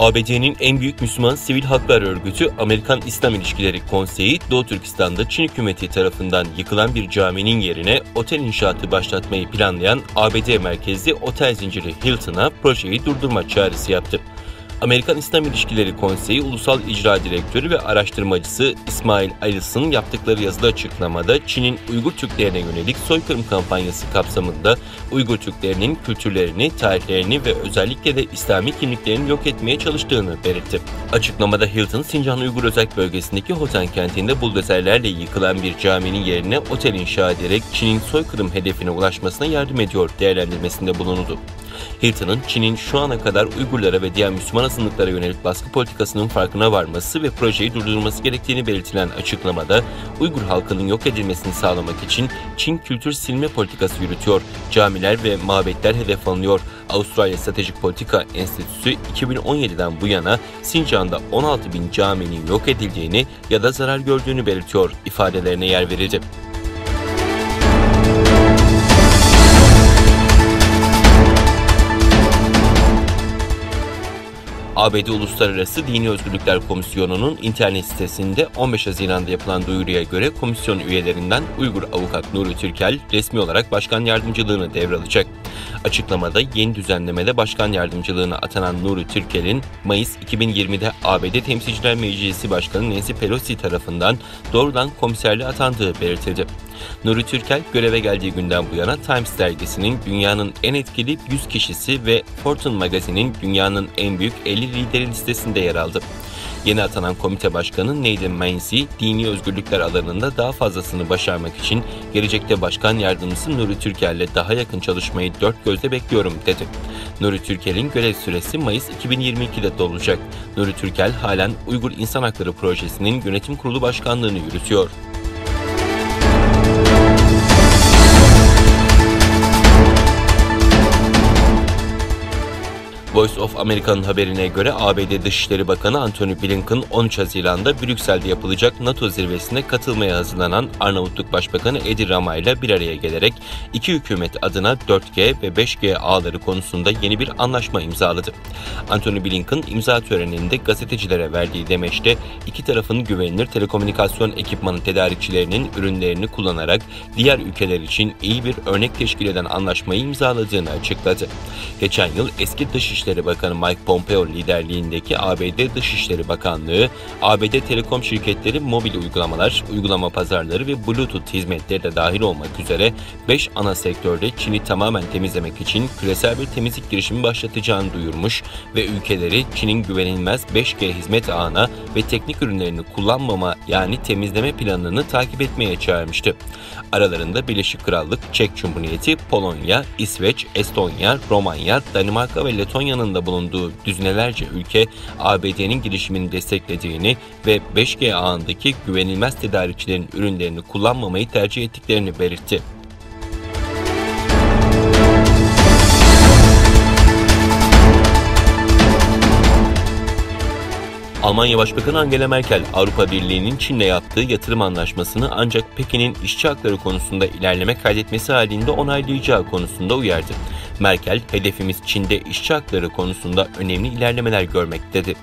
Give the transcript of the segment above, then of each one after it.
ABD'nin en büyük Müslüman sivil haklar örgütü Amerikan İslam İlişkileri Konseyi, Doğu Türkistan'da Çin hükümeti tarafından yıkılan bir caminin yerine otel inşaatı başlatmayı planlayan ABD merkezli otel zinciri Hilton'a projeyi durdurma çağrısı yaptı. Amerikan İslam İlişkileri Konseyi Ulusal İcra Direktörü ve araştırmacısı İsmail Ayles'ın yaptıkları yazılı açıklamada Çin'in Uygur Türklerine yönelik soykırım kampanyası kapsamında Uygur Türklerinin kültürlerini, tarihlerini ve özellikle de İslami kimliklerini yok etmeye çalıştığını belirtti. Açıklamada Hilton, Sincan Uygur Özel Bölgesi'ndeki Hotan kentinde buldozerlerle yıkılan bir caminin yerine otel inşa ederek Çin'in soykırım hedefine ulaşmasına yardım ediyor değerlendirmesinde bulunuldu. Hilton'ın Çin'in şu ana kadar Uygurlara ve diğer Müslüman azınlıklara yönelik baskı politikasının farkına varması ve projeyi durdurulması gerektiğini belirtilen açıklamada Uygur halkının yok edilmesini sağlamak için Çin kültür silme politikası yürütüyor. Camiler ve mabetler hedef alınıyor. Avustralya Stratejik Politika Enstitüsü 2017'den bu yana Sincan'da 16.000 caminin yok edildiğini ya da zarar gördüğünü belirtiyor ifadelerine yer verildi. ABD Uluslararası Dini Özgürlükler Komisyonu'nun internet sitesinde 15 Haziran'da yapılan duyuruya göre komisyon üyelerinden Uygur avukat Nuri Türkel resmi olarak başkan yardımcılığını devralacak. Açıklamada yeni düzenlemede başkan yardımcılığına atanan Nuri Türkel'in Mayıs 2020'de ABD Temsilciler Meclisi Başkanı Nancy Pelosi tarafından doğrudan komiserliğe atandığı belirtildi. Nuri Türkel göreve geldiği günden bu yana Times dergisinin dünyanın en etkili 100 kişisi ve Fortune magazininin dünyanın en büyük 50 lideri listesinde yer aldı. Yeni atanan komite başkanı Nathan Mancy, dini özgürlükler alanında daha fazlasını başarmak için gelecekte başkan yardımcısı Nuri Türkel'le daha yakın çalışmayı dört gözle bekliyorum dedi. Nuri Türkel'in görev süresi Mayıs 2022'de dolacak. Nuri Türkel halen Uygur İnsan Hakları Projesi'nin yönetim kurulu başkanlığını yürütüyor. Voice of America'nın haberine göre ABD Dışişleri Bakanı Antony Blinken 13 Haziran'da Brüksel'de yapılacak NATO zirvesine katılmaya hazırlanan Arnavutluk Başbakanı Edi Rama ile bir araya gelerek iki hükümet adına 4G ve 5G ağları konusunda yeni bir anlaşma imzaladı. Antony Blinken imza töreninde gazetecilere verdiği demeçte iki tarafın güvenilir telekomünikasyon ekipmanı tedarikçilerinin ürünlerini kullanarak diğer ülkeler için iyi bir örnek teşkil eden anlaşmayı imzaladığını açıkladı. Geçen yıl eski Dışişleri Bakanı Mike Pompeo liderliğindeki ABD Dışişleri Bakanlığı, ABD telekom şirketleri mobil uygulamalar, uygulama pazarları ve Bluetooth hizmetleri de dahil olmak üzere 5 ana sektörde Çin'i tamamen temizlemek için küresel bir temizlik girişimi başlatacağını duyurmuş ve ülkeleri Çin'in güvenilmez 5G hizmet ağına ve teknik ürünlerini kullanmama yani temizleme planını takip etmeye çağırmıştı. Aralarında Birleşik Krallık, Çek Cumhuriyeti, Polonya, İsveç, Estonya, Romanya, Danimarka ve Letonya'nın da bulunduğu düzinelerce ülke ABD'nin girişimini desteklediğini ve 5G ağındaki güvenilmez tedarikçilerin ürünlerini kullanmamayı tercih ettiklerini belirtti. Almanya Başbakanı Angela Merkel, Avrupa Birliği'nin Çin'le yaptığı yatırım anlaşmasını ancak Pekin'in işçi hakları konusunda ilerleme kaydetmesi halinde onaylayacağı konusunda uyardı. Merkel, hedefimiz Çin'de işçi hakları konusunda önemli ilerlemeler görmek dedi.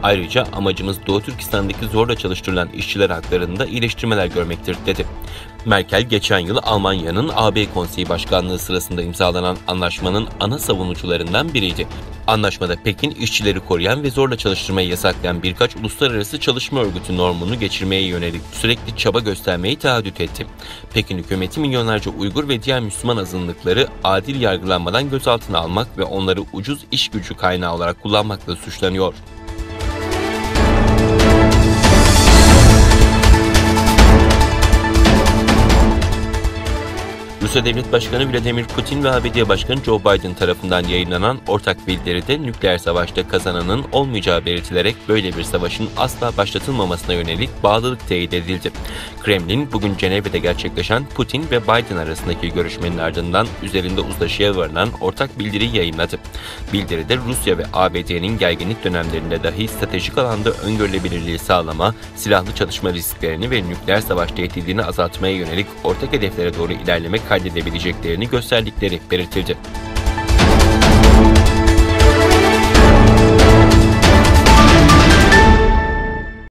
Ayrıca amacımız Doğu Türkistan'daki zorla çalıştırılan işçiler haklarında iyileştirmeler görmektir dedi. Merkel, geçen yıl Almanya'nın AB Konseyi Başkanlığı sırasında imzalanan anlaşmanın ana savunucularından biriydi. Anlaşmada Pekin, işçileri koruyan ve zorla çalıştırmayı yasaklayan birkaç uluslararası çalışma örgütü normunu geçirmeye yönelik sürekli çaba göstermeyi taahhüt etti. Pekin hükümeti milyonlarca Uygur ve diğer Müslüman azınlıkları adil yargılanmadan gözaltına almak ve onları ucuz iş gücü kaynağı olarak kullanmakla suçlanıyor. Rusya Devlet Başkanı Vladimir Putin ve ABD Başkanı Joe Biden tarafından yayınlanan ortak bildiride nükleer savaşta kazananın olmayacağı belirtilerek böyle bir savaşın asla başlatılmamasına yönelik bağlılık teyit edildi. Kremlin bugün Cenevre'de gerçekleşen Putin ve Biden arasındaki görüşmenin ardından üzerinde uzlaşıya varılan ortak bildiriyi yayınladı. Bildiride Rusya ve ABD'nin gerginlik dönemlerinde dahi stratejik alanda öngörülebilirliği sağlama, silahlı çatışma risklerini ve nükleer savaş tehdidini azaltmaya yönelik ortak hedeflere doğru ilerleme kaydedebileceklerini gösterdikleri belirtildi.